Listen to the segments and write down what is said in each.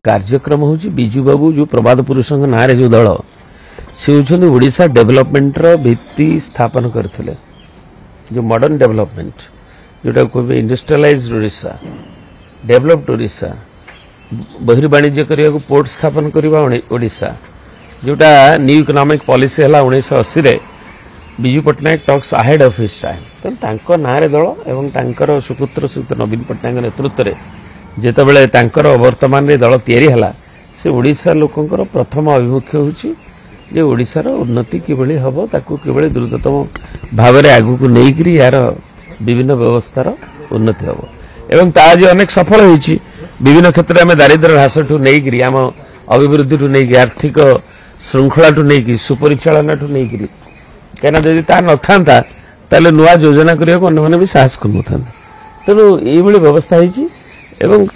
कार्यक्रम हूँ विजु बाबू जो प्रबाद पुरुष ना जो दल सी हूँ ओडिशा डेवलपमेंट भित्ति स्थापन करते जो मॉडर्न डेवलपमेंट जोटा कहे इंडस्ट्रियलाइज्ड ओडिशा डेवलप्ड ओडिशा बहिर्वाणिज्य करने को पोर्ट स्थापन करवा ओडिशा जोटा न्यू इकोनॉमिक पॉलिसी है 1980 रे Biju Patnaik talks ahead of his time तेणु ना दल एवं सुपुत्र श्रीयुत नवीन पट्टनायक नेतृत्व में जितेबाला वर्तमान रे दल तैयारी है से ओडिशा लोकंकर प्रथम अभिमुख्य होची ओडिशार उन्नति किभली हबो ताकू किभली द्रुततम भाव में आगू को लेकर यार विभिन्न व्यवस्थार उन्नति हबो एवं ताज अनेक सफल होईची विभिन्न क्षेत्र में दारिद्र्य ह्रास ठू नहीं आम अभिवृद्धि ठू नहीं आर्थिक श्रृंखला ठू नहीं सुपरिचालन ठू नहीं कहीं जदि ता न था ताले नुआ योजना करने को अन्य भी साहस कर तेणु ये व्यवस्था होईची एवं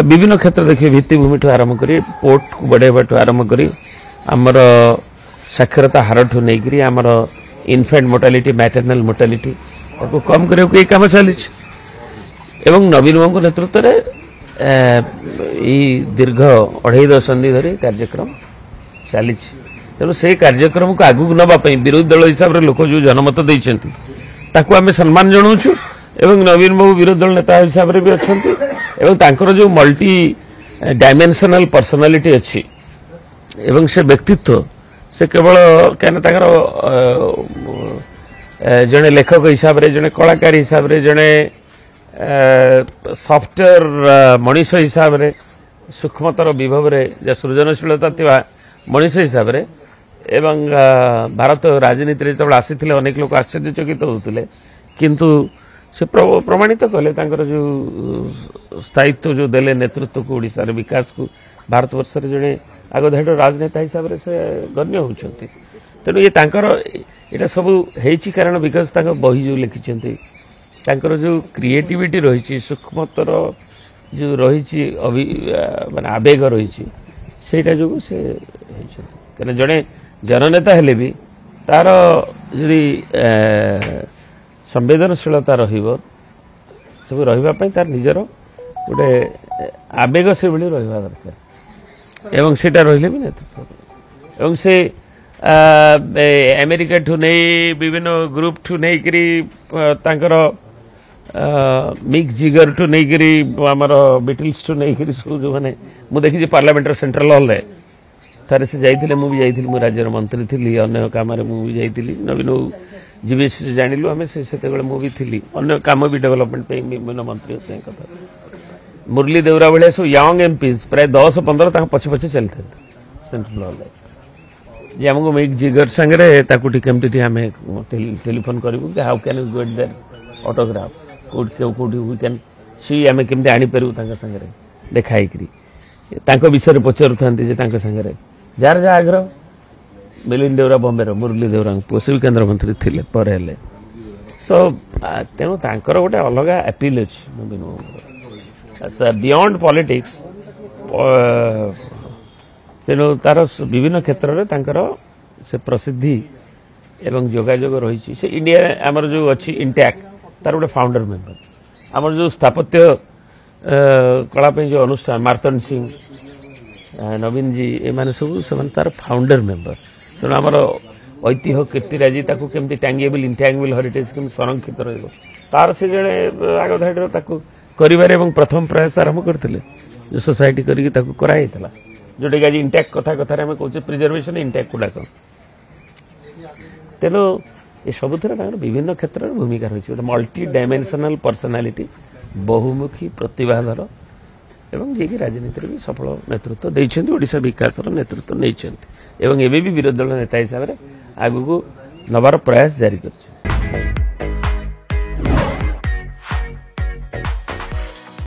विभिन्न क्षेत्र देखिए भित्तिभूमि ठू आरंभ करी पोर्ट को बढ़ावा ठू आरंभ करी आमर साक्षरता हार ठू नहीं आमर इनफेंट मोर्टालिटी मैटरनल मोर्टालिटी को कम करने को काम चली एवं नवीन बाबू नेतृत्व में दीर्घ 2.5 दशंधि धरी कार्यक्रम चली तेणु से कार्यक्रम को आगू नापी विरोधी दल हिसाब से लोक जो जनमत देते आम सम्मान जनाऊँ एवं नवीन बाबू विरोधी दल नेता हिसाब से भी अच्छा जो मल्टी डायमेंशनल पर्सनालिटी अच्छी एवं से व्यक्तित्व से केवल कहीं जड़े लेखक हिसाब से जड़े कलाकार हिसाब से जड़े सॉफ्टवेयर मनीष हिसाब से सूक्ष्मतर विभव रे सृजनशीलता थिबा मनीष हिसाब से एवं भारत राजनीति जो आसी अनेक लोग आश्चर्यचकित होते किंतु से प्रमाणित कले जो स्थायित्व जो देले नेतृत्व को ओडिशा रे विकास को भारतवर्ष जड़े आगधाड़ी राजनेता हिसाब से गण्य होती तेणु ये यहाँ सब होती कारण बिकज बही जो लिखिं जो क्रिएटिविटी रही सूक्ष्मतर जो रही माने आवेग रही सेटा जो से कहीं जड़े जननेता हेले भी तार यदि संवेदनशीलता सब रही तार निजर गोटे आवेग से भाई रहा दरकार एवं सेटा रहिले भी नेतृत्व एवं से अमेरिका ठू नहीं विभिन्न ग्रुप ठू नहीं करी तांकर मिक जिगर ठू नहीं करी आमर बीटल्स ठू नहीं करी सब जो मैंने मु देखी पार्लियामेंट सेंट्रल हॉल रे थारे से जाइथिले मु भी जाइथिली मु राज्यर मंत्री थिली अन्य काम रे मु भी जाइथिली नवीन जीवीएस जानिलु हमें से मु भी थिली अन्य काम भी डेवलपमेंट पे विभिन्न मंत्री होते कथा मुरली देवरा भाई सब यंग एमपीज प्राय 10-15 पछे पछे चलते सेंट्रल हॉल जे हमको मिक जिगर संगे केमती आम टेलीफोन करूँ how can you get their autograph कौटी वी कैन सी आम केमती आनीपारू संगे देखाई विषय पचारू था संगे जार जहाँ आग्रह मिलिंद देवरा बॉम्बे मुरली देवरा पुओ से भी केन्द्र मंत्री थे पर सो तेणु गोटे अलग अपील अच्छे बियॉन्ड पॉलिटिक्स तेणु तार विभिन्न क्षेत्र में से प्रसिद्धि एवं जोगाजोग रही से इंडिया आमर जो अच्छी इंटैक्ट तार गोटे फाउंडर मेंबर आमर जो स्थापत्य कलाप जो अनुष्ठान मार्तन सिंह नवीन जी एम सब से तार फाउंडर मेंबर तेणु आमर ऐतिह्य कीर्तिराजी केमती टैंगेबल इंटैंगेबल हेरिटेज केमती संरक्षित रहिबो तार से जड़े आगधाड़ी करिबार एवं प्रथम प्रयास आरंभ करते जो सोसाइटी करी कराइला जोटा कि आज इंटैक्ट कथा कथार आम कहे प्रिजर्वेशन इंटैक्ट गुड़ाक तेणु ये सबुथ विभिन्न क्षेत्र में भूमिका रही गोटे मल्टी डायमेंशनल पर्सनालिटी बहुमुखी प्रतिभाधर एवं जी कि राजनीति भी सफल नेतृत्व देइछन्ति ओडिशा विकास नेतृत्व नहीं एवं एबे भी विरोधी दल नेता हिसाब से आगू नवार प्रयास जारी कर